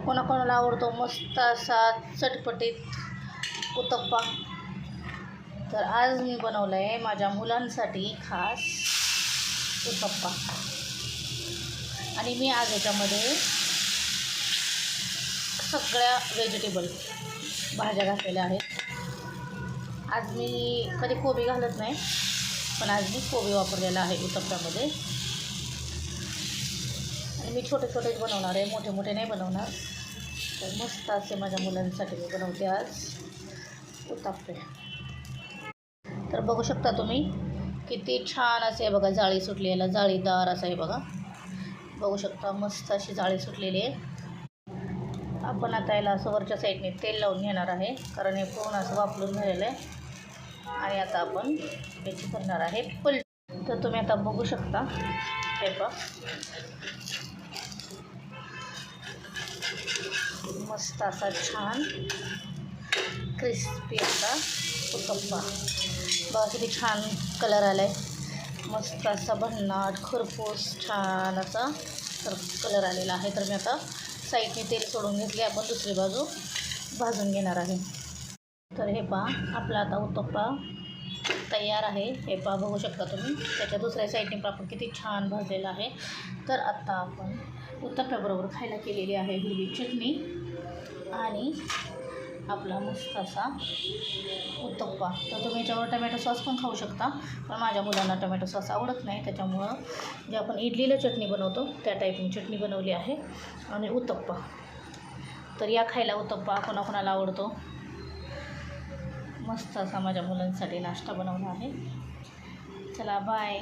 कोणाकोणाला आवडतो मस्त असा चटपटीत उत्तप्पा. तर आज मी बनवलं आहे माझ्या मुलांसाठी खास उत्तप्पा. आणि मी आज याच्यामध्ये सगळ्या व्हेजिटेबल भाज्या घातलेल्या आहेत. आज मी कधी कोबी घालत नाही, पण आज मी कोबी वापरलेला आहे उत्तप्प्यामध्ये. आणि मी छोटे छोटेच बनवणार आहे, मोठे मोठे नाही बनवणार. तर मस्त असे माझ्या मुलांसाठी मी बनवते आज उत्तप्पे. तर बघू शकता तुम्ही किती छान असे बघा जाळी सुटलेला, जाळीदार असं आहे बघा. बघू शकता मस्त अशी जाळी सुटलेली आहे. आपण आता याला असं वरच्या साईडने तेल लावून घेणार आहे, कारण हे पूर्ण असं वापरून झालेलं आहे. आणि आता आपण याची करणार आहे पलटी. तर तुम्ही आता बघू शकता हे बघा मस्त असा छान क्रिस्पी असा उत्तप्पा. बघा किती छान कलर आला आहे, मस्त असा भन्नाट खरपूस छान असा कलर आलेला आहे. तर मी आता साईडने तेल सोडून घेतले, आपण दुसरी बाजू भाजून घेणार आहे. तर हे पहा आपला आता उत्तप्पा तयार आहे. हे पहा बघू शकता तुम्ही, त्याच्या दुसऱ्या साईडने पण आपण किती छान भाजलेला आहे. तर आत्ता आपण उत्तप्प्याबरोबर खायला केलेली आहे हिरवी चटणी आणि आपला मस्त असा उत्तप्पा. तर तुम्ही याच्यावर टमॅटो सॉस पण खाऊ शकता, पण माझ्या मुलांना टमॅटो सॉस आवडत नाही, त्याच्यामुळं जे आपण इडलीला चटणी बनवतो त्या टाईपनी चटणी बनवली आहे आणि उत्तप्पा. तर या खायला उत्तप्पा कोणाकोणाला आवडतो. मस्त असा माझ्या मुलांसाठी नाश्ता बनवला आहे. चला बाय.